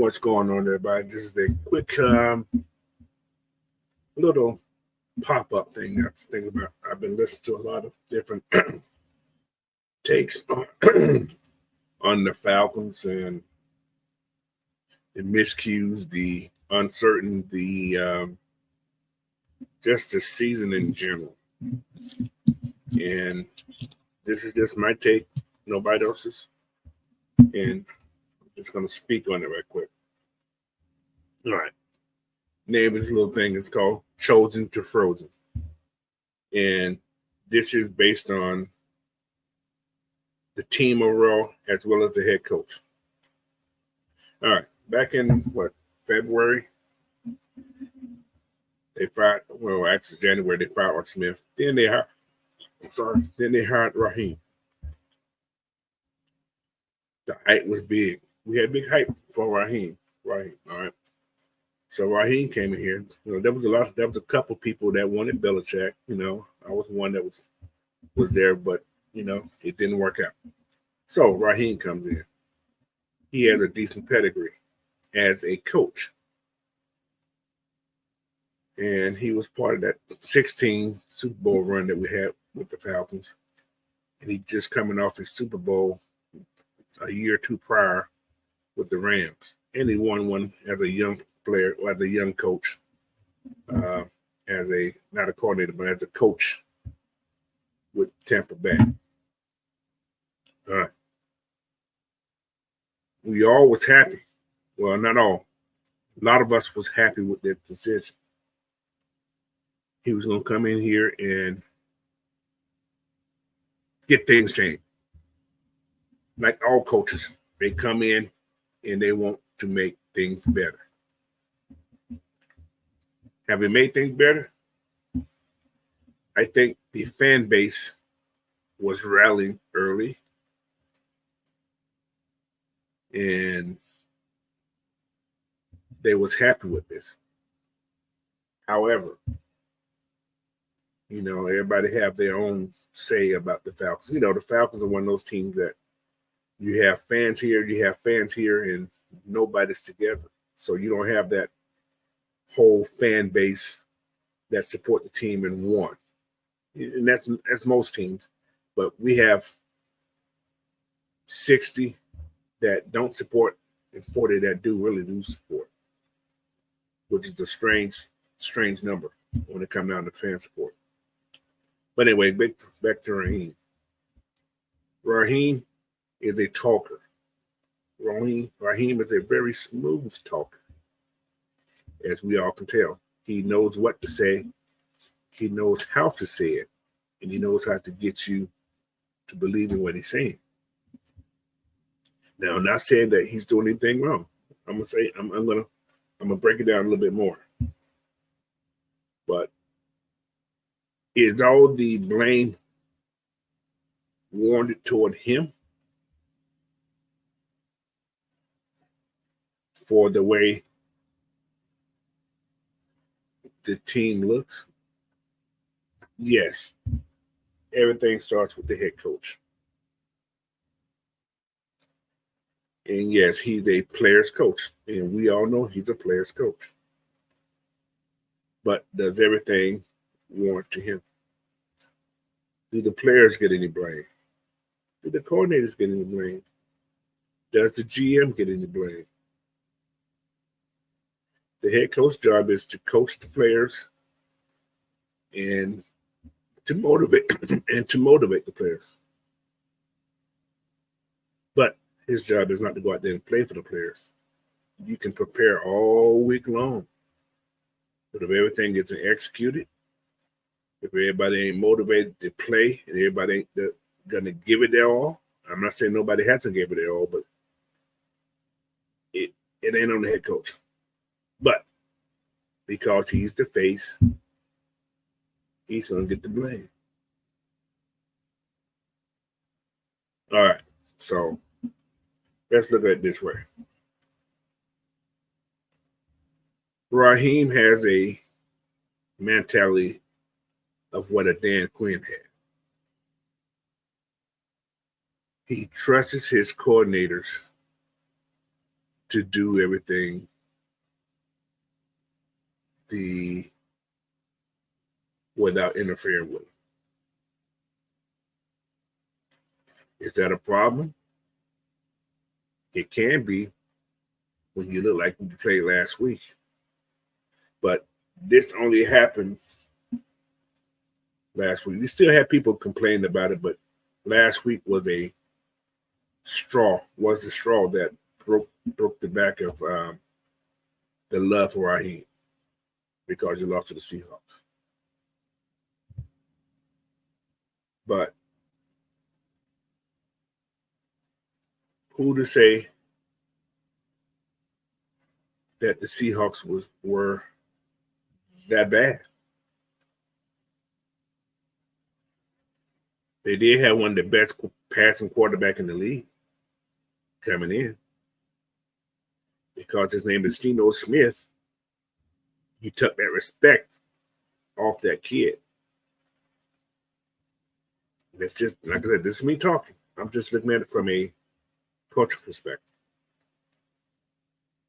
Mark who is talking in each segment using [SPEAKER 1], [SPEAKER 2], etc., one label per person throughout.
[SPEAKER 1] what's going on, everybody. This is a quick little pop-up thing I was thinking about. I've been listening to a lot of different takes on the Falcons and the miscues, the uncertain, the just the season in general. And this is just my take, nobody else's. And I'm just going to speak on it right quick. All right. Name of this little thing is called Chosen to Frozen. And this is based on the team overall as well as the head coach. All right. Back in February? They fired, actually January, they fired Art Smith. Then they hired Raheem. The hype was big. We had big hype for Raheem. All right. So Raheem came in here. There was a couple people that wanted Belichick. I was one that was there, but it didn't work out. So Raheem comes in. He has a decent pedigree as a coach. And he was part of that 16 Super Bowl run that we had with the Falcons. And he just coming off his Super Bowl a year or two prior with the Rams. And he won one as a young player, or as a young coach, not a coordinator, but as a coach with Tampa Bay. All right. We all was happy. Well, not all. A lot of us was happy with that decision. He was going to come in here and get things changed. Like all coaches, they come in and they want to make things better. Have we made things better? I think the fan base was rallying early. And they was happy with this. However, everybody have their own say about the Falcons. The Falcons are one of those teams that you have fans here, and nobody's together. So you don't have that whole fan base that support the team in one. And that's most teams. But we have 60 that don't support and 40 that really do support, which is a strange number when it comes down to fan support. But anyway, back to Raheem. Raheem is a talker. Raheem is a very smooth talker, as we all can tell. He knows what to say. He knows how to say it. And he knows how to get you to believe in what he's saying. Now, I'm not saying that he's doing anything wrong. I'm gonna break it down a little bit more. But is all the blame warranted toward him for the way the team looks? Yes. Everything starts with the head coach. And yes, he's a player's coach. And we all know he's a player's coach. But does everything warrant to him? Do the players get any blame? Do the coordinators get any blame? Does the GM get any blame? The head coach's job is to coach the players and to motivate the players. But his job is not to go out there and play for the players. You can prepare all week long. But if everything gets executed, if everybody ain't motivated to play and everybody ain't going to give it their all, I'm not saying nobody hasn't give it their all, but it ain't on the head coach. But because he's the face, he's going to get the blame. All right, so let's look at it this way. Raheem has a mentality of what a Dan Quinn had. He trusts his coordinators to do everything without interfering with it. Is that a problem? It can be when you look like you played last week. But this only happened last week. We still had people complaining about it, but last week was the straw that broke the back of the love for Raheem, because you lost to the Seahawks. But who to say that the Seahawks were that bad? They did have one of the best passing quarterback in the league coming in. Because his name is Geno Smith, you took that respect off that kid. That's just, like I said, this is me talking. I'm just looking at it from a cultural perspective.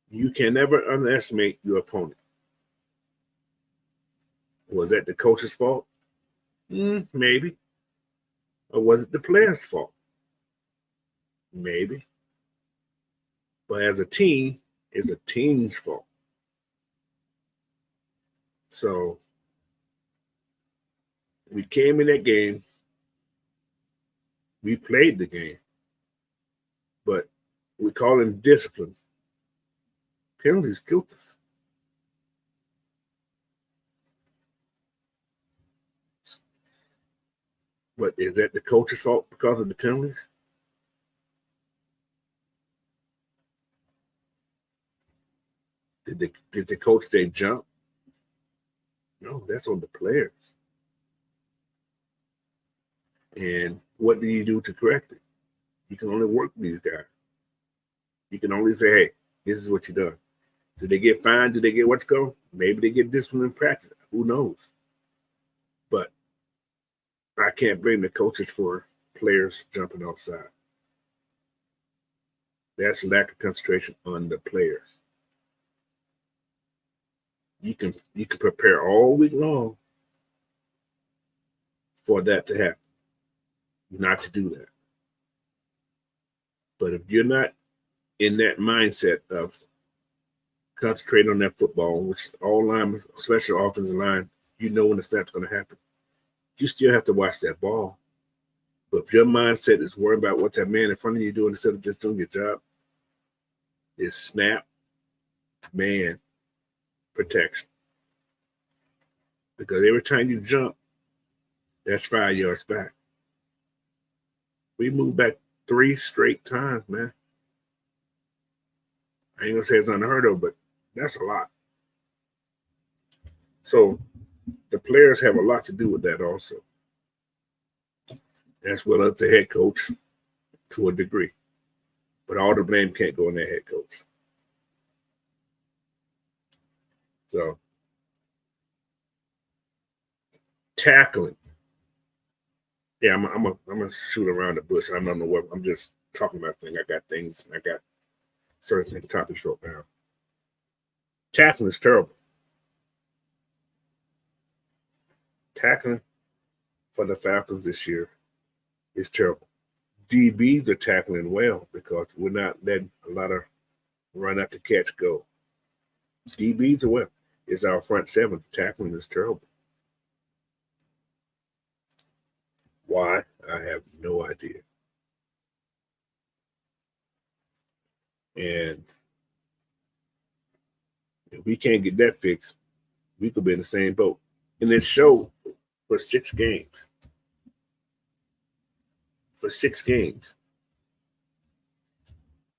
[SPEAKER 1] You can never underestimate your opponent. Was that the coach's fault? Maybe. Or was it the player's fault? Maybe. But as a team, it's a team's fault. So we came in that game. We played the game. But we call it discipline. Penalties killed us. But is that the coach's fault because of the penalties? Did the coach say jump? No, that's on the players. And what do you do to correct it? You can only work with these guys. You can only say, hey, this is what you done. Do they get fined? Do they get what's going? Maybe they get discipline in practice. Who knows? But I can't blame the coaches for players jumping offside. That's lack of concentration on the players. You can prepare all week long for that to happen. Not to do that. But if you're not in that mindset of concentrating on that football, which all linemen, especially offensive line, you know when the snap's going to happen. You still have to watch that ball. But if your mindset is worried about what that man in front of you doing instead of just doing your job, is snap, man, protection. Because every time you jump, that's 5 yards back. We moved back 3 straight times, man. I ain't gonna say it's unheard of, but that's a lot. So the players have a lot to do with that also. That's well up to head coach to a degree. But all the blame can't go on that head coach. So tackling. Yeah, I'm gonna shoot around the bush. I don't know what I'm just talking about things. I got things. I got certain topics wrote down. Tackling is terrible. Tackling for the Falcons this year is terrible. DBs are tackling well because we're not letting a lot of run after catch go. DBs are well. It's our front seven. Tackling is terrible. Why? I have no idea. And if we can't get that fixed, we could be in the same boat. And it showed for 6 games. For 6 games.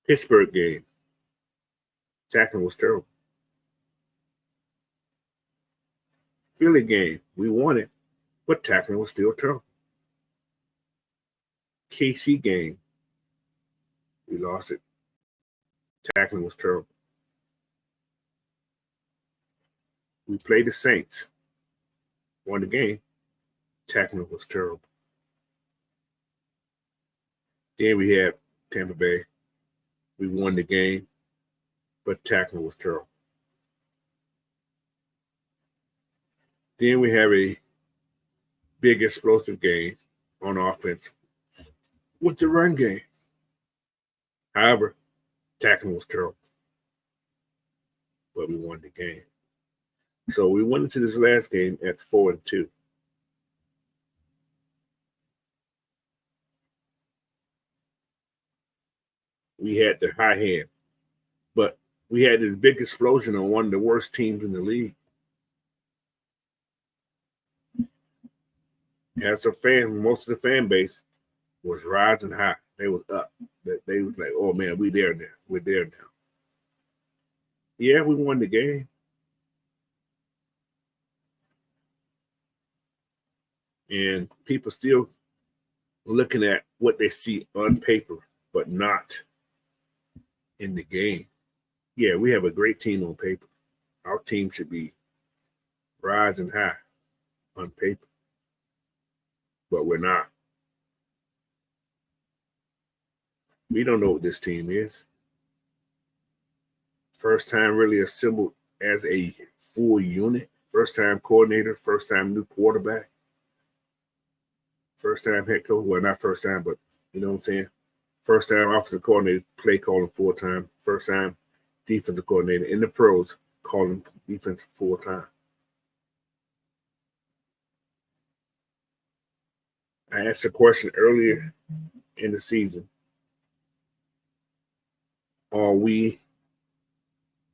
[SPEAKER 1] Pittsburgh game. Tackling was terrible. Philly game, we won it, but tackling was still terrible. KC game, we lost it. Tackling was terrible. We played the Saints, won the game. Tackling was terrible. Then we had Tampa Bay. We won the game. but tackling was terrible. Then we have a big explosive game on offense with the run game. However, tackling was terrible, but we won the game. So we went into this last game at 4-2. We had the high hand, but we had this big explosion on one of the worst teams in the league. As a fan, most of the fan base was rising high. They was up. They was like, oh man, we there now. We're there now. Yeah, we won the game. And people still looking at what they see on paper, but not in the game. Yeah, we have a great team on paper. Our team should be rising high on paper, but we're not. We don't know what this team is. First time really assembled as a full unit. First time coordinator, first time new quarterback. First time head coach. Well, not first time, but you know what I'm saying? First time offensive coordinator, play calling full time. First time defensive coordinator in the pros calling defense full time. I asked a question earlier in the season. Are we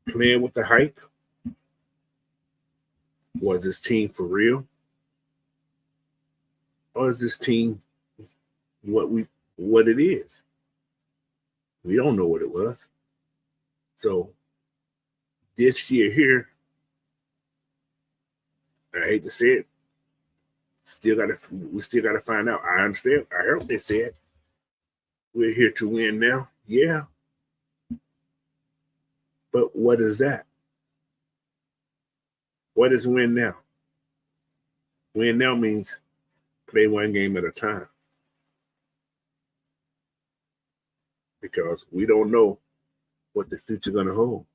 [SPEAKER 1] playing with the hype? Was this team for real? Or is this team what it is? We don't know what it was. So this year here, I hate to say it, we still gotta find out. I understand. I heard what they said. We're here to win now. Yeah. But what is that? What is win now? Win now means play one game at a time. Because we don't know what the future is going to hold.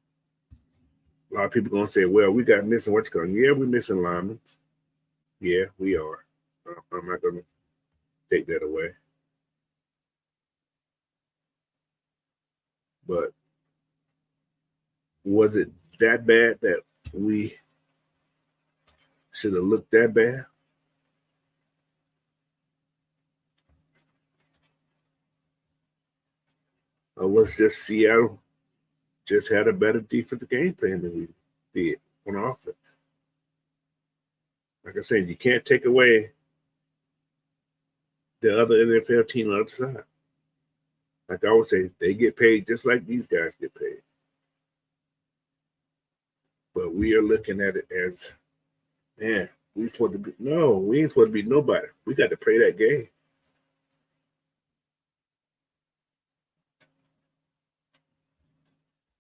[SPEAKER 1] A lot of people are going to say, well, we got missing what's going. Yeah, we're missing linemen. Yeah, we are. I'm not going to take that away. But was it that bad that we should have looked that bad? Or was just Seattle just had a better defensive game plan than we did on offense? Like I said, you can't take away the other NFL team on the other side. Like I always say, they get paid just like these guys get paid. But we are looking at it as, man, we ain't supposed to be nobody. We got to play that game.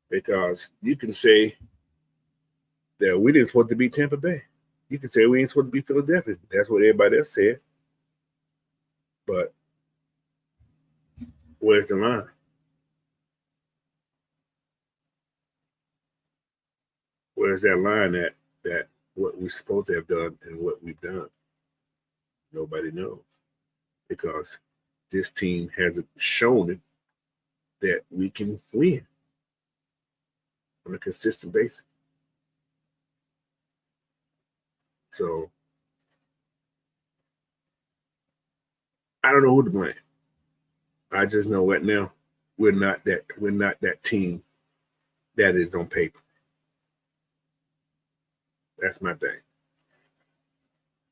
[SPEAKER 1] Because you can say that we didn't supposed to be Tampa Bay. You can say we ain't supposed to be Philadelphia. That's what everybody else said. But where's the line? Where's that line at that what we're supposed to have done and what we've done? Nobody knows. Because this team hasn't shown it that we can win on a consistent basis. So I don't know who to blame. I just know right now we're not that team that is on paper. That's my thing.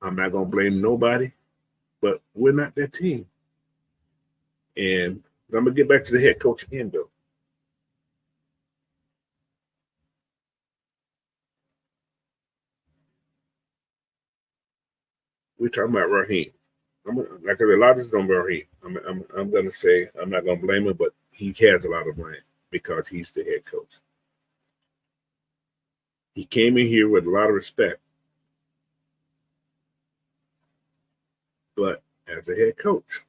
[SPEAKER 1] I'm not gonna blame nobody, but we're not that team. And I'm gonna get back to the head coach again, though. We're talking about Raheem. Like a lot of this is on Raheem. I'm gonna say I'm not gonna blame him, but he has a lot of blame because he's the head coach. He came in here with a lot of respect, but as a head coach,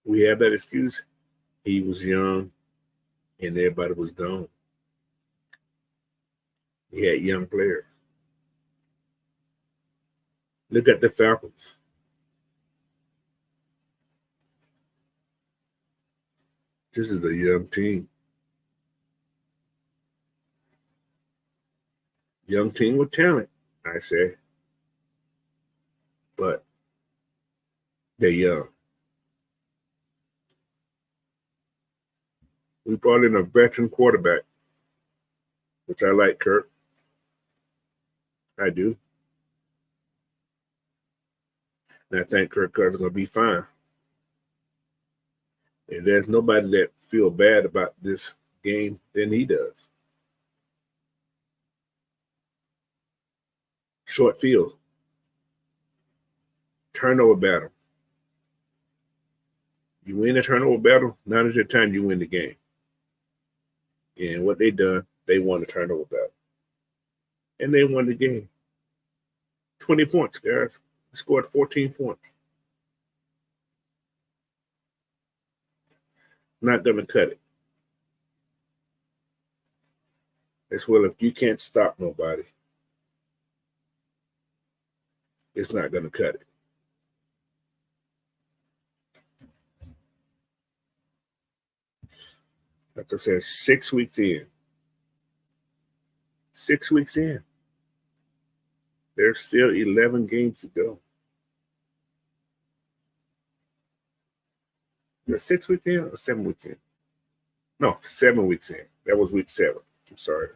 [SPEAKER 1] we have that excuse. He was young, and everybody was gone. He had young players. Look at the Falcons. This is a young team. Young team with talent, I say. But they're young. We brought in a veteran quarterback, which I like, Kirk. I do. And I think Kirk Cousins is going to be fine. And there's nobody that feel bad about this game than he does. Short field. Turnover battle. You win a turnover battle, now is your time you win the game. And what they done, they won the turnover battle. And they won the game. 20 points, guys. We scored 14 points. Not going to cut it. As well, if you can't stop nobody, it's not going to cut it. Like I said, 6 weeks in. 6 weeks in. There's still 11 games to go. You're 6 weeks in or 7 weeks in? No, 7 weeks in. That was week 7. I'm sorry.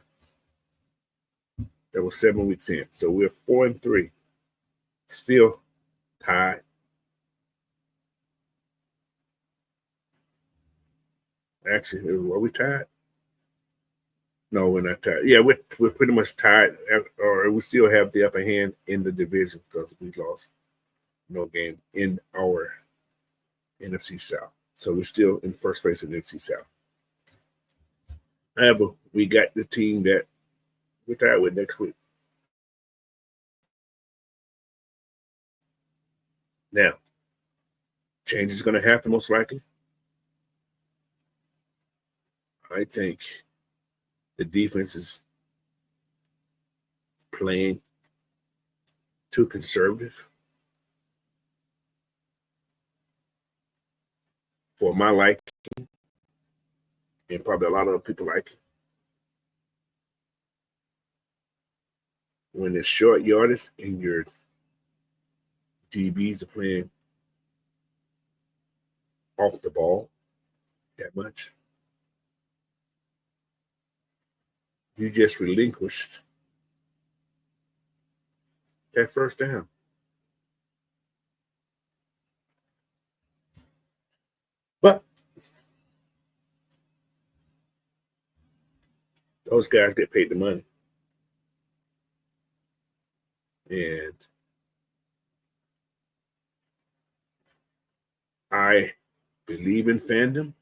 [SPEAKER 1] That was 7 weeks in. So we're 4-3. Still tied. Actually, are we tied? No, we're not tied. Yeah, we're pretty much tied, or we still have the upper hand in the division because we lost no game in our NFC South. So we're still in first place in the NFC South. However, we got the team that we're tied with next week. Now, change is going to happen most likely. I think the defense is playing too conservative for my liking, and probably a lot of people like it. When it's short yardage and your DBs are playing off the ball that much, you just relinquished that first down. But those guys get paid the money. And I believe in fandom.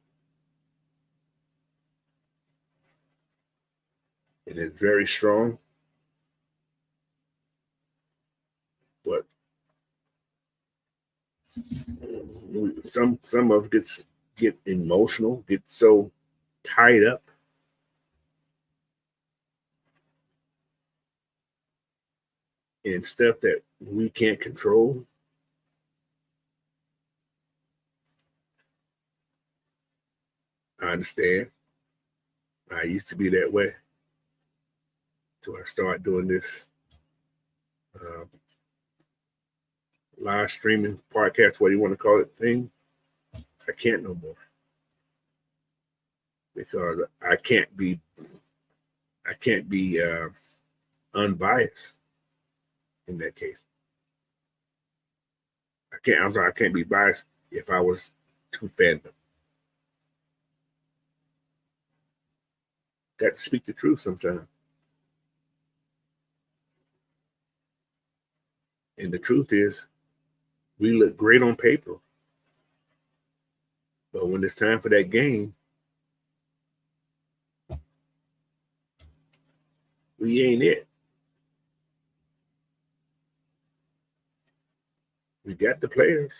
[SPEAKER 1] It is very strong. But some of it get emotional, get so tied up. In stuff that we can't control. I understand. I used to be that way. So I started doing this live streaming podcast, what do you want to call it, thing. I can't no more. Because I can't be unbiased in that case. I can't be biased if I was too fandom. Got to speak the truth sometimes. And the truth is, we look great on paper. But when it's time for that game, we ain't it. We got the players.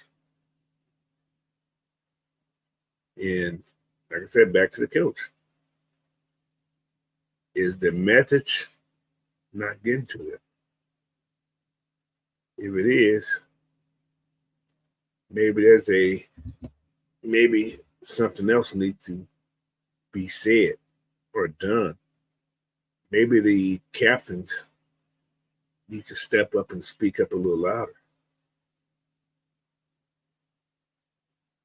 [SPEAKER 1] And like I said, back to the coach. Is the message not getting to it? If it is, maybe something else needs to be said or done. Maybe the captains need to step up and speak up a little louder.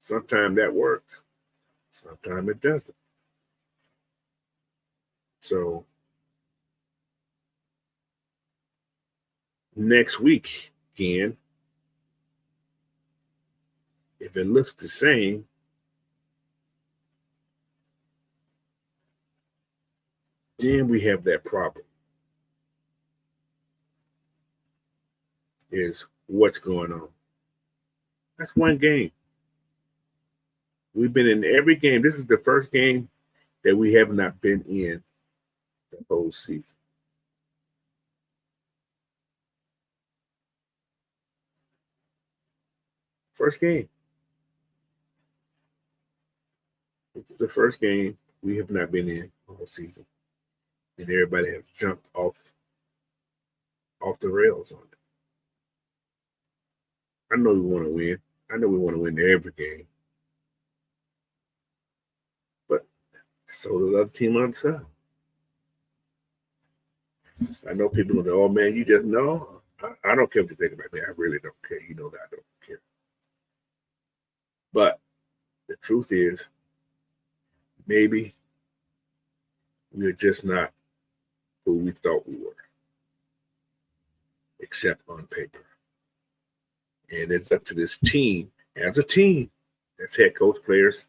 [SPEAKER 1] Sometimes that works. Sometimes it doesn't. So next week, again, if it looks the same, then we have that problem. Is what's going on. That's one game. We've been in every game. This is the first game that we have not been in the whole season. First game. It's the first game we have not been in all season. And everybody has jumped off the rails on it. I know we want to win. I know we want to win every game. But so does the other team on the side. I know people will go, oh man, you just know. I don't care what you think about me. I really don't care. You know that I don't care. But the truth is, maybe we're just not who we thought we were, except on paper. And it's up to this team, as a team, that's head coach, players,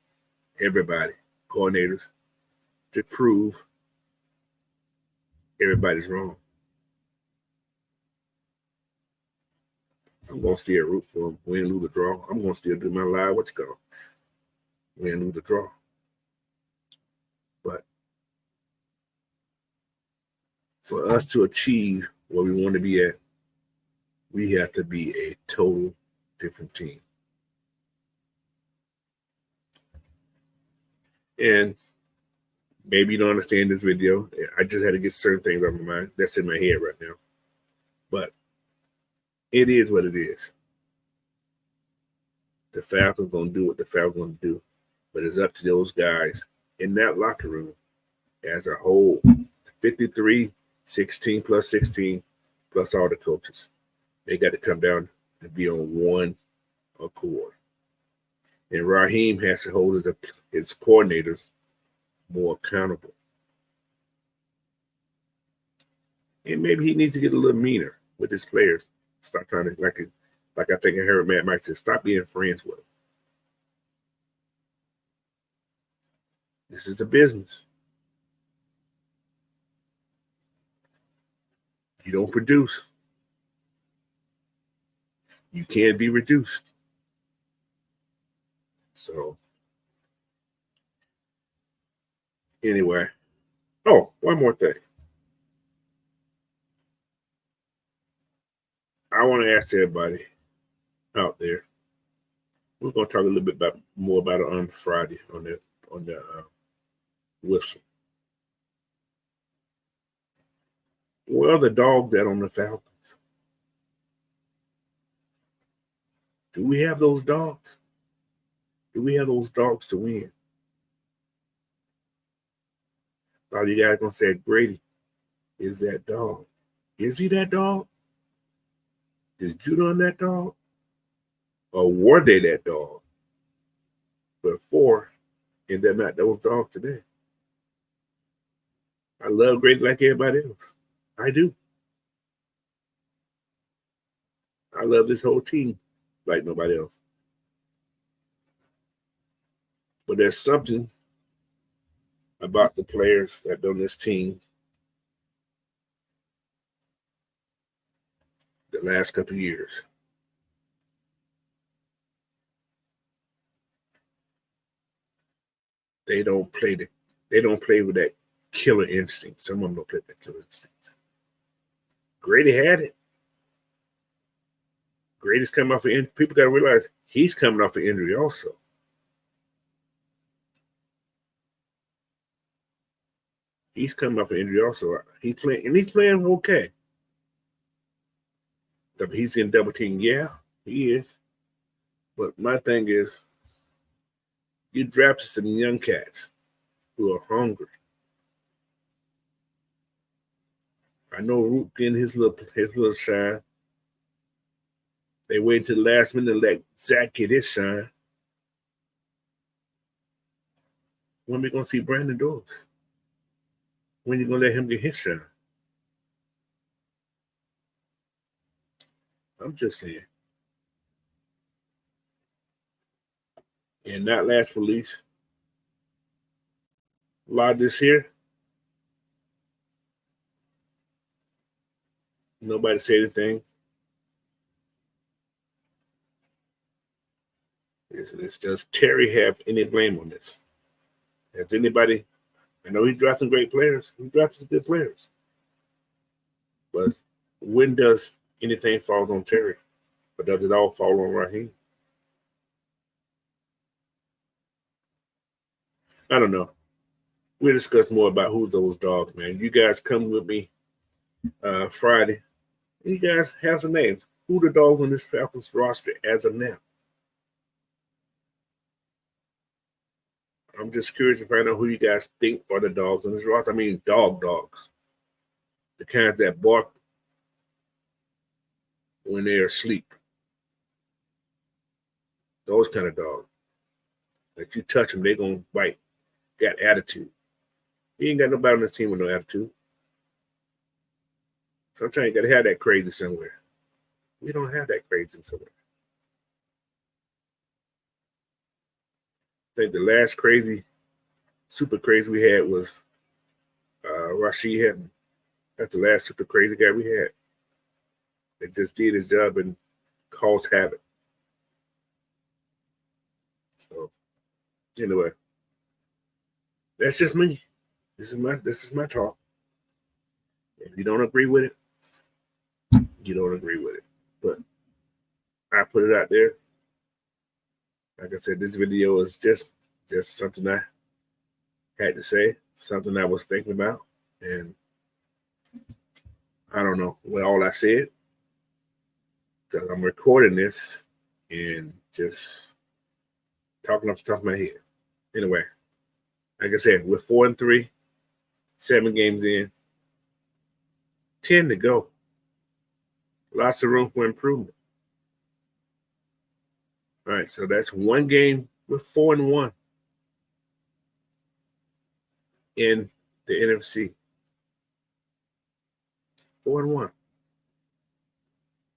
[SPEAKER 1] everybody, coordinators, to prove everybody's wrong. I'm going to still root for them, win, lose, or draw. I'm going to still do my live, what's called, win, lose, or draw. But for us to achieve where we want to be at, we have to be a total different team. And maybe you don't understand this video. I just had to get certain things on my mind. That's in my head right now. But it is what it is. The Falcons going to do what the Falcons going to do. But it's up to those guys in that locker room as a whole. 53, 16 plus 16 plus all the coaches. They got to come down and be on one accord. And Raheem has to hold his coordinators more accountable. And maybe he needs to get a little meaner with his players. Stop trying to, like I think I heard Matt Mike say, stop being friends with them. This is the business. You don't produce. You can't be reduced. So, anyway. Oh, one more thing. I want to ask everybody out there. We're going to talk a little bit more about it on Friday on the whistle. Where are the dogs at on the Falcons? Do we have those dogs? Do we have those dogs to win? A lot of you guys going to say Grady is that dog. Is he that dog? Is Judon that dog? Or were they that dog before, and they're not those dogs today? I love Grady like everybody else. I do. I love this whole team like nobody else. But there's something about the players that are on this team the last couple of years. They don't play with that killer instinct. Some of them don't play with that killer instinct. Grady had it. Grady's coming off an injury. People got to realize he's coming off an injury also. He's coming off an injury also. He's playing okay. He's in double team. Yeah, he is. But my thing is, you drafted some young cats who are hungry. I know Root getting his little shine. They wait to the last minute to let Zach get his shine. When we gonna see Brandon Doris? When you gonna let him get his shine? I'm just saying. And not last but least, a lot of this here, nobody said anything. Does Terry have any blame on this? Has anybody? I know he drafted some great players. He drafted some good players. But when does anything fall on Terry? Or does it all fall on Raheem? I don't know. We'll discuss more about who's those dogs, man. You guys come with me Friday. You guys have some names. Who the dogs on this Falcons roster as of now? I'm just curious to find out who you guys think are the dogs on this roster. I mean, dogs. The kinds that bark when they're asleep. Those kind of dogs. That you touch them, they're going to bite. Got attitude. You ain't got nobody on this team with no attitude. Sometimes you got to have that crazy somewhere. We don't have that crazy somewhere. I think the last super crazy we had was Rashid Henry. That's the last super crazy guy we had. That just did his job and caused havoc. So anyway, that's just me. This is my talk. If you don't agree with it, you don't agree with it. But I put it out there. Like I said, this video is just something I had to say, something I was thinking about, and I don't know what all I said because I'm recording this and just talking off the top of my head. Anyway, like I said, we're 4-3, 7 games in, 10 to go. Lots of room for improvement. All right, so that's one game. We're 4-1 in the NFC. 4-1.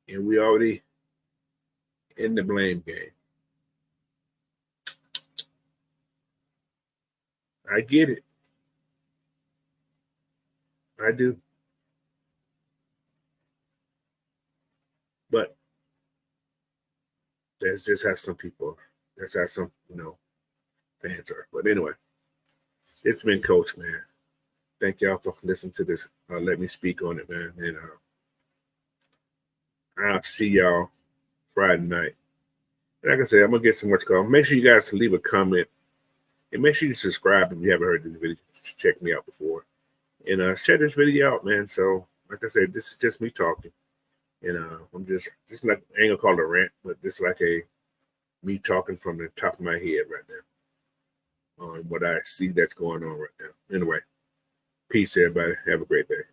[SPEAKER 1] And we already in the blame game. I get it. I do. But that's just how some people are. That's how some, fans are. But anyway, it's been Coach, man. Thank y'all for listening to this. Let me speak on it, man. And I'll see y'all Friday night. Like I said, I'm going to get some much call. Make sure you guys leave a comment. And make sure you subscribe if you haven't heard this video. Check me out before. And share this video out, man. So, like I said, this is just me talking. And I'm just like, I ain't going to call it a rant, but this is like me talking from the top of my head right now on what I see that's going on right now. Anyway, peace, everybody. Have a great day.